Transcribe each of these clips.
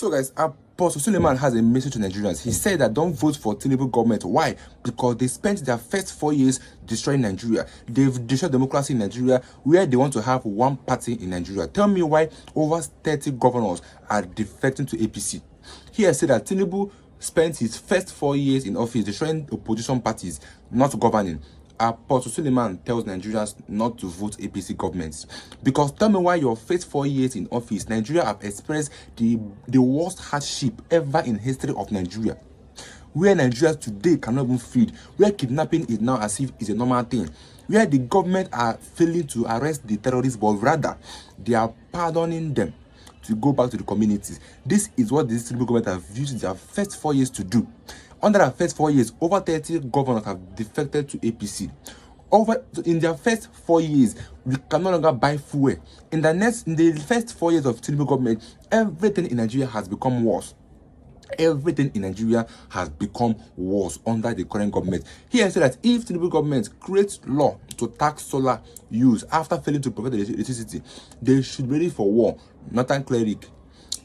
So guys, Apostle Suleman has a message to Nigerians. He said that don't vote for Tinubu government. Why? Because they spent their first 4 years destroying Nigeria. They've destroyed democracy in Nigeria, where they want to have one party in Nigeria. Tell me why over 30 governors are defecting to APC. Here said that Tinubu spent his first 4 years in office destroying opposition parties, not governing. Apostle Suleman tells Nigerians not to vote APC governments. Because tell me why your first 4 years in office, Nigeria have experienced the worst hardship ever in history of Nigeria. Where Nigeria today cannot even feed, where kidnapping is now as if it's a normal thing, where the government are failing to arrest the terrorists, but rather they are pardoning them to go back to the communities. This is what this government have used their first 4 years to do. Under their first 4 years, over 30 governors have defected to APC. In their first 4 years, we can no longer buy fuel. In the first 4 years of Tinubu government, everything in Nigeria has become worse. Everything in Nigeria has become worse under the current government. Here I said that if Tinubu government creates law to tax solar use after failing to provide electricity, they should be ready for war. Northern cleric.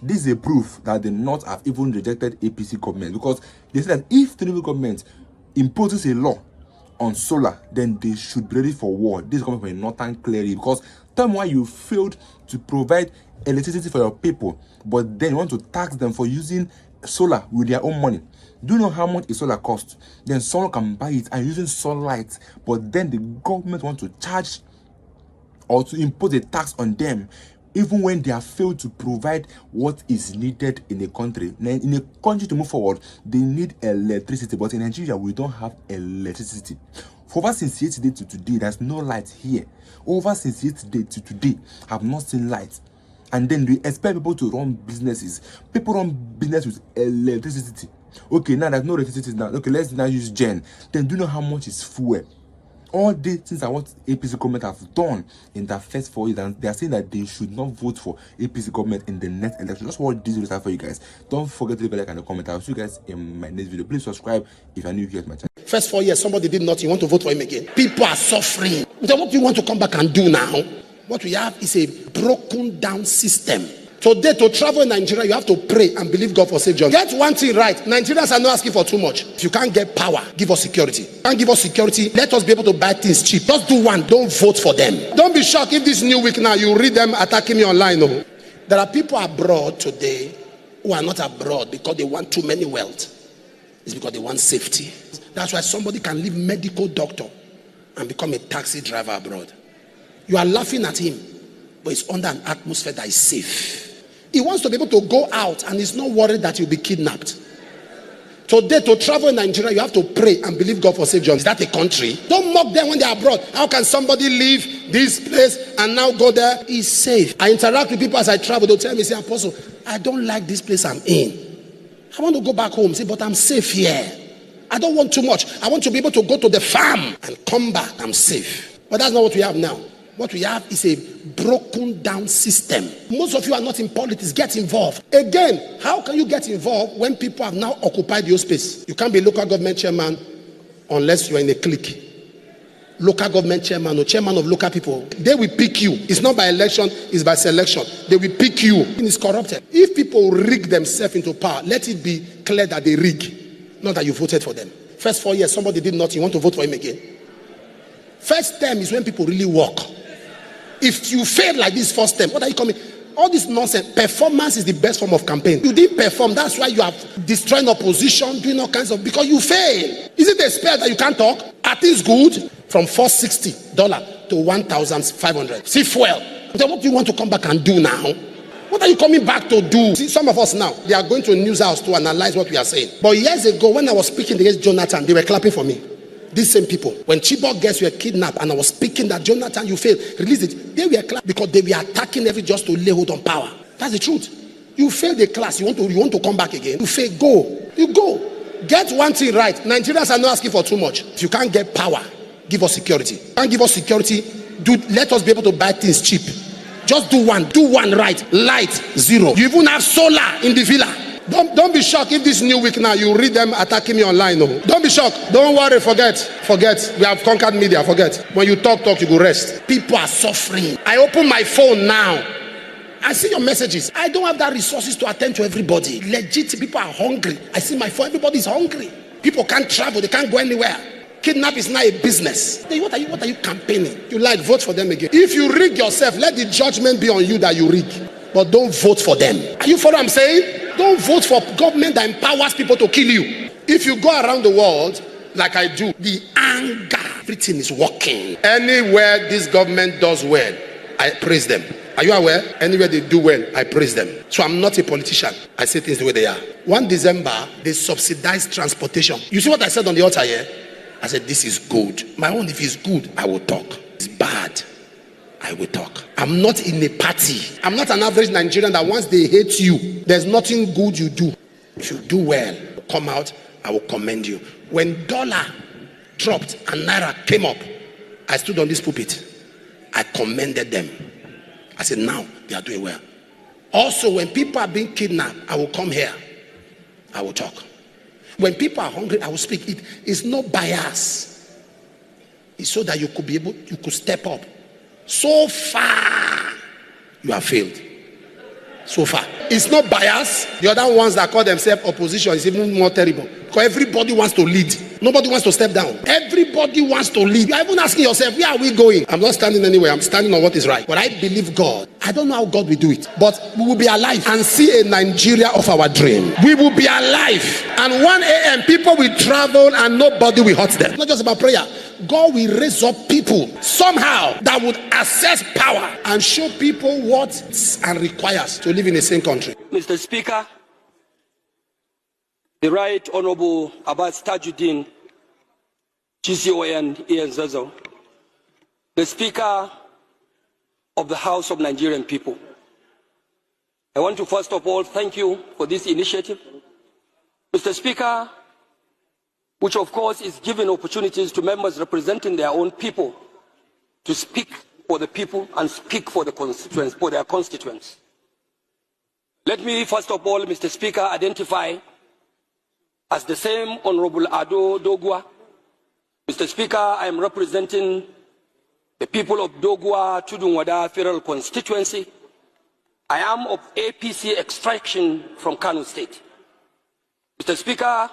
This is a proof that the North have even rejected APC government, because they said that if Tinubu government imposes a law on solar, then they should be ready for war. This is coming from a Northern cleric, because tell me why you failed to provide electricity for your people, but then you want to tax them for using solar with their own money. Do you know how much a solar costs? Then someone can buy it and using sunlight, but then the government want to charge or to impose a tax on them, even when they have failed to provide what is needed in a country. In a country to move forward, they need electricity, but in Nigeria, we don't have electricity. For over since yesterday to today, there's no light here. Over since yesterday to today, I've not seen light. And then we expect people to run businesses. People run business with electricity. Okay, now there's no electricity now. Okay, let's now use gen. Then do you know how much is fuel? All these things are what APC government have done in their first 4 years, and they are saying that they should not vote for APC government in the next election. That's what this video is for you guys. Don't forget to leave a like and a comment. I'll see you guys in my next video. Please subscribe if you're new here to my channel. First 4 years, somebody did nothing. You want to vote for him again? People are suffering. Then what do you want to come back and do now? What we have is a broken down system. Today, to travel in Nigeria, you have to pray and believe God for safe journey. Get one thing right. Nigerians are not asking for too much. If you can't get power, give us security. If you can't give us security, let us be able to buy things cheap. Just do one. Don't vote for them. Don't be shocked if this new week now you read them attacking me online. No. There are people abroad today who are not abroad because they want too many wealth. It's because they want safety. That's why somebody can leave medical doctor and become a taxi driver abroad. You are laughing at him, but it's under an atmosphere that is safe. He wants to be able to go out and he's not worried that you'll be kidnapped. Today, to travel in Nigeria, you have to pray and believe God for safe journey. Is that a country? Don't mock them when they're abroad. How can somebody leave this place and now go there? It's safe. I interact with people as I travel. They'll tell me, say, Apostle, I don't like this place I'm in. I want to go back home. Say, but I'm safe here. I don't want too much. I want to be able to go to the farm and come back. I'm safe. But that's not what we have now. What we have is a broken down system. Most of you are not in politics. Get involved. Again, how can you get involved when people have now occupied your space? You can't be local government chairman unless you're in a clique. Local government chairman or chairman of local people, they will pick you. It's not by election, it's by selection. They will pick you. It's corrupted. If people rig themselves into power, let it be clear that they rig, not that you voted for them. First 4 years, somebody did nothing. You want to vote for him again? First term is when people really work. If you fail like this first term, what are you coming? All this nonsense. Performance is the best form of campaign. You didn't perform. That's why you are destroying opposition, doing all kinds of, because you fail. Is it a spell that you can't talk? Are things good? From $460 to $1,500. See, fuel. Then what do you want to come back and do now? What are you coming back to do? See, some of us now, they are going to a news house to analyze what we are saying. But years ago, when I was speaking against Jonathan, they were clapping for me. These same people, when Chibok girls were kidnapped and I was speaking that Jonathan, you failed, release it, they were clapping because they were attacking every just to lay hold on power. That's the truth. You failed the class, you want to come back again. You fail, go. You go. Get one thing right. Nigerians are not asking for too much. If you can't get power, give us security. If you can't give us security, let us be able to buy things cheap. Just do one right. Light, zero. You even have solar in the villa. Don't be shocked if this new week now you read them attacking me online. No. Don't be shocked. Don't worry, forget. We have conquered media, forget. When you talk, you go rest. People are suffering. I open my phone now. I see your messages. I don't have that resources to attend to everybody. Legit, people are hungry. I see my phone, everybody's hungry. People can't travel, they can't go anywhere. Kidnap is not a business. Then what are you campaigning? You like vote for them again. If you rig yourself, let the judgment be on you that you rig. But don't vote for them. Are you following what I'm saying? Don't vote for government that empowers people to kill you. If you go around the world like I do, the anger, everything is working. Anywhere this government does well, I praise them. Are you aware? Anywhere they do well, I praise them. So I'm not a politician. I say things the way they are. 1 December, they subsidized transportation. You see what I said on the altar here? I said, this is good. My own, if it's good, I will talk. It's bad, I will talk. I'm not in a party. I'm not an average Nigerian that once they hate you, there's nothing good you do. If you do well, come out, I will commend you. When dollar dropped and naira came up, I stood on this pulpit. I commended them. I said, now they are doing well. Also, when people are being kidnapped, I will come here. I will talk. When people are hungry, I will speak. It is no bias. It's so that you could step up. So far, you have failed. So far. It's not bias. The other ones that call themselves opposition is even more terrible. Because everybody wants to lead. Nobody wants to step down. Everybody wants to lead. You're even asking yourself, where are we going? I'm not standing anywhere. I'm standing on what is right. But I believe God. I don't know how God will do it. But we will be alive and see a Nigeria of our dream. We will be alive. And 1 a.m. people will travel and nobody will hurt them. It's not just about prayer. God will raise up people somehow that would access power and show people what and requires to live in the same country. Mr. Speaker, the Right Honorable Abbas Tajuddin, GCON Ian Zazo, the Speaker of the House of Nigerian People. I want to first of all thank you for this initiative. Mr. Speaker, which of course is giving opportunities to members representing their own people to speak for the people and speak for the constituents, for their constituents. Let me first of all, Mr. Speaker, identify as the same Honorable Ado Dogwa. Mr. Speaker, I am representing the people of Dogwa Tudunwada Federal Constituency. I am of APC extraction from Kanu State. Mr. Speaker,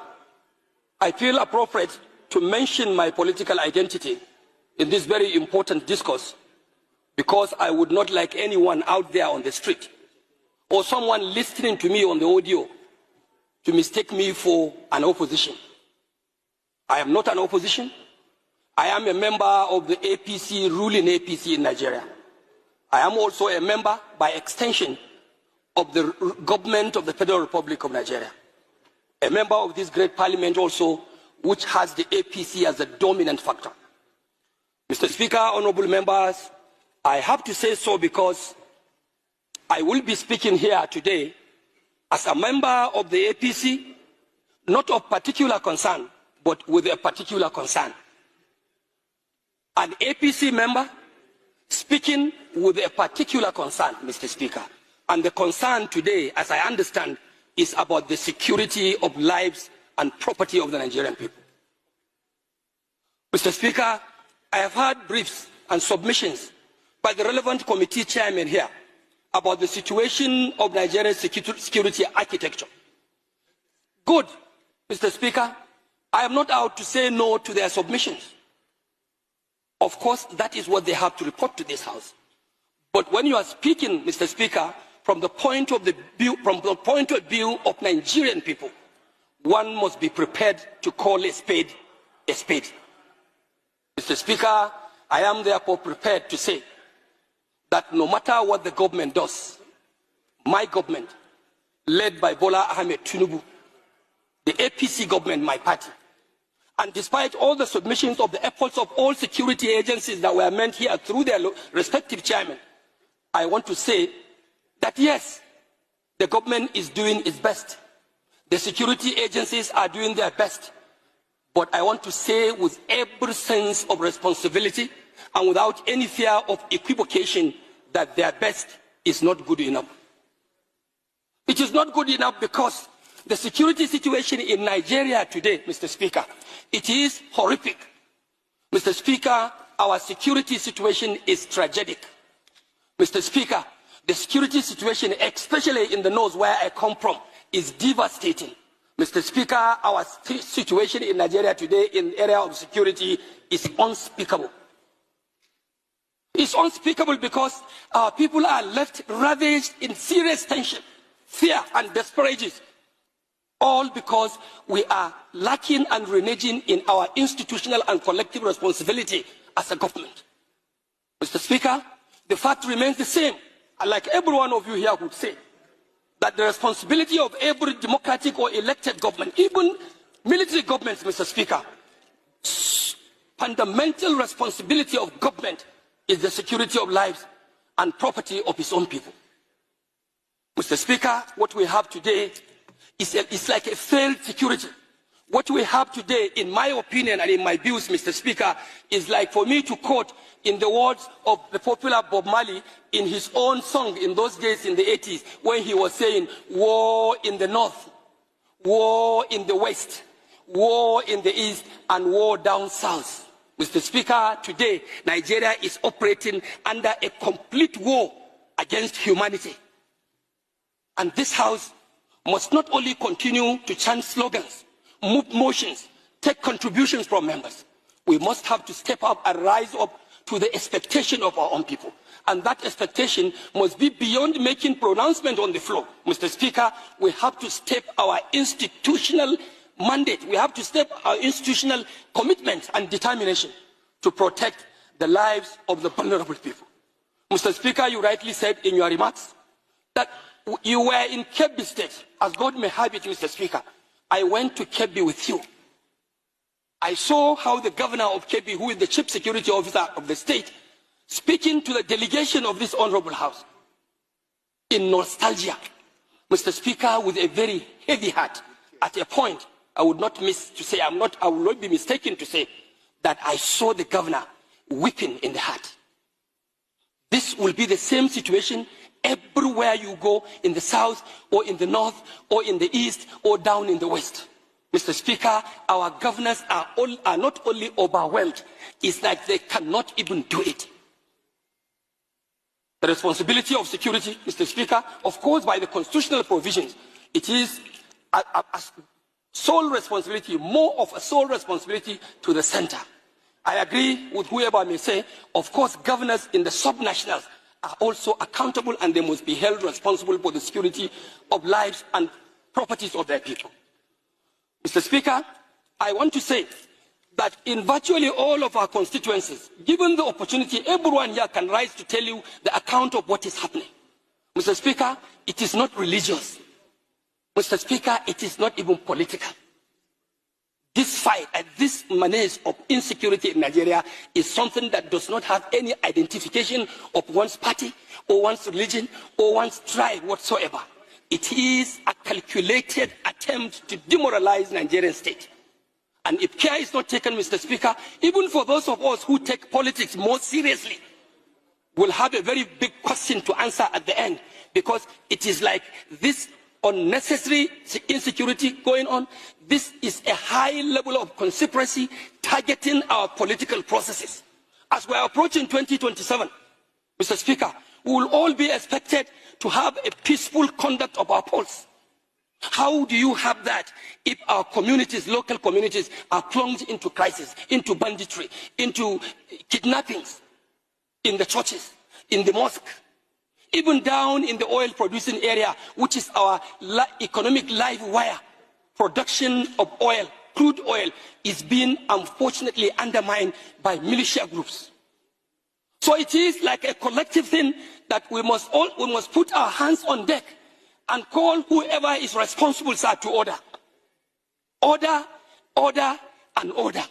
I feel appropriate to mention my political identity in this very important discourse because I would not like anyone out there on the street or someone listening to me on the audio to mistake me for an opposition. I am not an opposition. I am a member of the APC, ruling APC in Nigeria. I am also a member, by extension, of the government of the Federal Republic of Nigeria. A member of this great parliament also, which has the APC as a dominant factor. Mr. Speaker, honorable members, I have to say so because I will be speaking here today as a member of the APC, not of particular concern, but with a particular concern. An APC member speaking with a particular concern, Mr. Speaker. And the concern today, as I understand, is about the security of lives and property of the Nigerian people. Mr. Speaker, I have heard briefs and submissions by the relevant committee chairman here about the situation of Nigeria's security architecture. Good, Mr. Speaker. I am not out to say no to their submissions. Of course, that is what they have to report to this House. But when you are speaking, Mr. Speaker, from the point of view of Nigerian people, one must be prepared to call a spade a spade. Mr. Speaker, I am therefore prepared to say that no matter what the government does, my government, led by Bola Ahmed Tinubu, the APC government, my party, and despite all the submissions of the efforts of all security agencies that were meant here through their respective chairmen, I want to say that yes, the government is doing its best. The security agencies are doing their best. But I want to say with every sense of responsibility and without any fear of equivocation that their best is not good enough. It is not good enough because the security situation in Nigeria today, Mr. Speaker, it is horrific. Mr. Speaker, our security situation is tragic. Mr. Speaker, The security situation, especially in the north where I come from, is devastating. Mr. Speaker, our situation in Nigeria today in the area of security is unspeakable. It's unspeakable because our people are left ravaged in serious tension, fear and desperation, all because we are lacking and reneging in our institutional and collective responsibility as a government. Mr. Speaker, the fact remains the same, and like every one of you here would say, that the responsibility of every democratic or elected government, even military governments, Mr. Speaker, fundamental responsibility of government is the security of lives and property of its own people. Mr. Speaker, what we have today is like a failed security. What we have today, in my opinion and in my views, Mr. Speaker, is like for me to quote in the words of the popular Bob Marley in his own song in those days in the 80s, when he was saying, war in the north, war in the west, war in the east, and war down south. Mr. Speaker, today, Nigeria is operating under a complete war against humanity. And this House must not only continue to chant slogans, move motions, take contributions from members. We must have to step up and rise up to the expectation of our own people. And that expectation must be beyond making pronouncement on the floor. Mr. Speaker, we have to step our institutional mandate. We have to step our institutional commitment and determination to protect the lives of the vulnerable people. Mr. Speaker, you rightly said in your remarks that you were in Kebbi State. As God may have it, Mr. Speaker, I went to Kebbi with you. I saw how the governor of Kebbi, who is the chief security officer of the state, speaking to the delegation of this honorable house in nostalgia, Mr. Speaker, with a very heavy heart. At a point, I would not miss to say, I will not be mistaken to say that I saw the governor weeping in the heart. This will be the same situation everywhere you go, in the south or in the north or in the east or down in the west. Mr. Speaker, our governors are not only overwhelmed, it's like they cannot even do it. The responsibility of security, Mr. Speaker, of course, by the constitutional provisions, it is a sole responsibility, more of a sole responsibility to the center. I agree with whoever may say, of course, governors in the subnationals are also accountable and they must be held responsible for the security of lives and properties of their people. Mr. Speaker, I want to say that in virtually all of our constituencies, given the opportunity, everyone here can rise to tell you the account of what is happening. Mr. Speaker, it is not religious. Mr. Speaker, it is not even political. This fight and this menace of insecurity in Nigeria is something that does not have any identification of one's party or one's religion or one's tribe whatsoever. It is a calculated attempt to demoralize the Nigerian state. And if care is not taken, Mr. Speaker, even for those of us who take politics more seriously, we'll have a very big question to answer at the end, because it is like this unnecessary insecurity going on. This is a high level of conspiracy targeting our political processes. As we are approaching 2027, Mr. Speaker, we will all be expected to have a peaceful conduct of our polls. How do you have that if our communities, local communities, are plunged into crisis, into banditry, into kidnappings in the churches, in the mosque, even down in the oil-producing area, which is our economic live wire? Production of oil, crude oil, is being unfortunately undermined by militia groups. So it is like a collective thing that we must put our hands on deck and call whoever is responsible, sir, to order. Order, order, and order.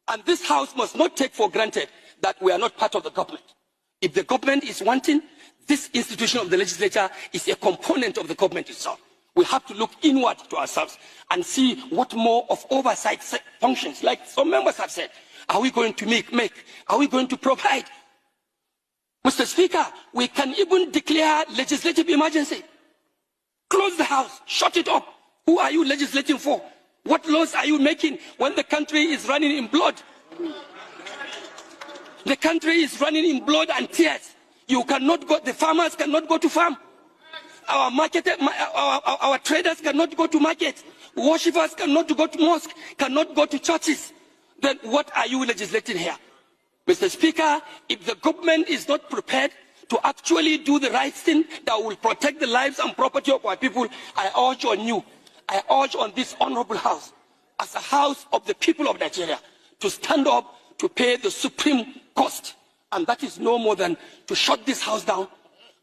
And this House must not take for granted that we are not part of the government. If the government is wanting, this institution of the legislature is a component of the government itself. We have to look inward to ourselves and see what more of oversight functions, like some members have said, are we going to make? Are we going to provide? Mr. Speaker, we can even declare legislative emergency. Close the House, shut it up. Who are you legislating for? What laws are you making when the country is running in blood? The country is running in blood and tears. You cannot go, the farmers cannot go to farm. Our our traders cannot go to market. Worshippers cannot go to mosque, cannot go to churches. Then what are you legislating here? Mr. Speaker, if the government is not prepared to actually do the right thing that will protect the lives and property of our people, I urge on you, I urge on this honorable house, as a house of the people of Nigeria, to stand up to pay the supreme cost. And that is no more than to shut this house down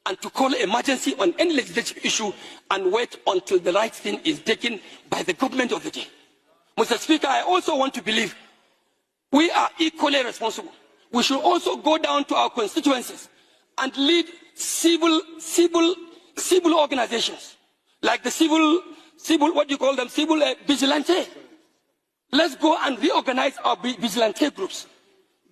and to call emergency on any legislative issue and wait until the right thing is taken by the government of the day. Mr. Speaker, I also want to believe we are equally responsible. We should also go down to our constituencies and lead civil organizations, like the civil vigilante. Let's go and reorganize our vigilante groups.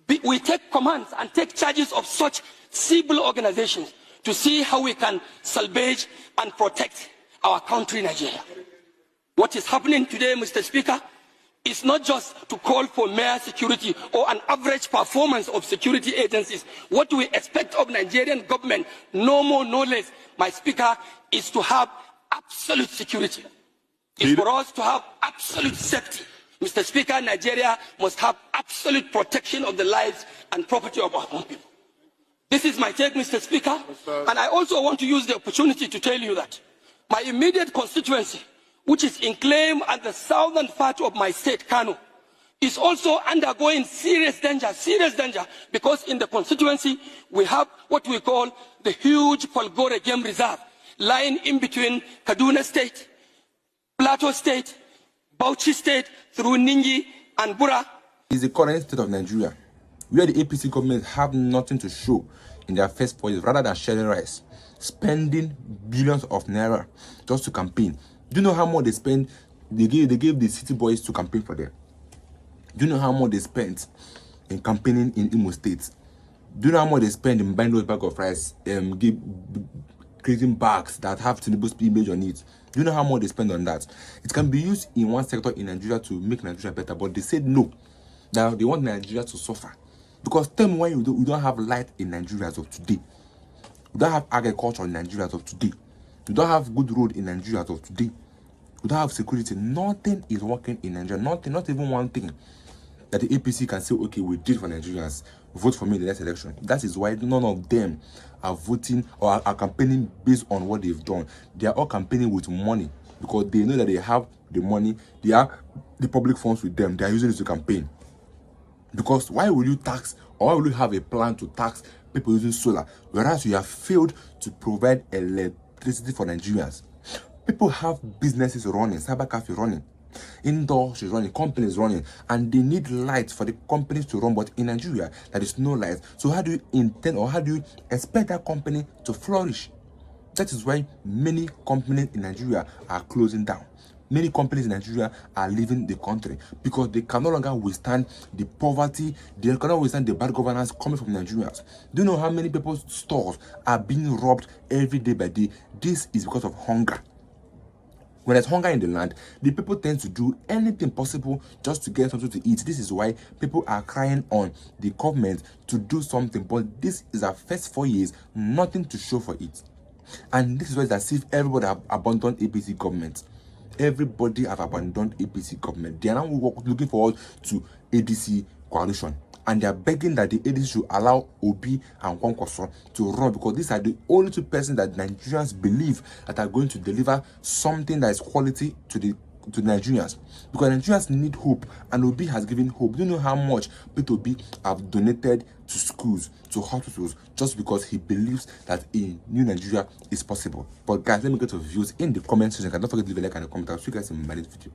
We take commands and take charges of such civil organizations to see how we can salvage and protect our country, Nigeria. What is happening today, Mr. Speaker, is not just to call for mere security or an average performance of security agencies. What we expect of Nigerian government, no more, no less, my Speaker, is to have absolute security. It's for us to have absolute safety. Mr. Speaker, Nigeria must have absolute protection of the lives and property of our own people. This is my take, Mr. Speaker, and I also want to use the opportunity to tell you that my immediate constituency, which is enclaved at the southern part of my state, Kanu, is also undergoing serious danger, because in the constituency we have what we call the huge Falgore Game Reserve, lying in between Kaduna State, Plateau State, Bauchi State, through Ningi and Bura. Is the current state of Nigeria, where the APC government have nothing to show in their first 4 years, rather than sharing rice, spending billions of naira just to campaign. Do you know how much they spend? They gave the city boys to campaign for them. Do you know how much they spent in campaigning in Imo State? Do you know how much they spend in buying those bags of rice, creating bags that have Tinubu's image on it? Do you know how much they spend on that? It can be used in one sector in Nigeria to make Nigeria better, but they said no. Now they want Nigeria to suffer. Because tell me why we don't have light in Nigeria as of today. We don't have agriculture in Nigeria as of today. We don't have good road in Nigeria as of today. We don't have security. Nothing is working in Nigeria. Nothing, not even one thing that the APC can say, okay, we did for Nigerians. Vote for me in the next election. That is why none of them are voting or are campaigning based on what they've done. They are all campaigning with money because they know that they have the money. They have the public funds with them. They are using it to campaign. Because why will you tax, or why will you have a plan to tax people using solar, whereas you have failed to provide electricity for Nigerians? People have businesses running, cyber cafe running, industries running, companies running, and they need light for the companies to run. But in Nigeria, there is no light. So how do you intend, or how do you expect that company to flourish? That is why many companies in Nigeria are closing down. Many companies in Nigeria are leaving the country because they can no longer withstand the poverty, they cannot withstand the bad governance coming from Nigerians. Do you know how many people's stores are being robbed every day by day? This is because of hunger. When there's hunger in the land, the people tend to do anything possible just to get something to eat. This is why people are crying on the government to do something. But this is our first 4 years, nothing to show for it. And this is why it's as if everybody have abandoned APC government. Everybody have abandoned APC government. They are now looking forward to ADC coalition. And they are begging that the ADC should allow Obi and Kwankwaso to run, because these are the only two persons that Nigerians believe that are going to deliver something that is quality to Nigerians. Because Nigerians need hope, and Obi has given hope. Do you know how much Obi have donated to schools, to hospitals, just because he believes that a new Nigeria is possible? But guys, let me get your views in the comment section. Don't forget to leave a like and a comment. I'll see you guys in my next video.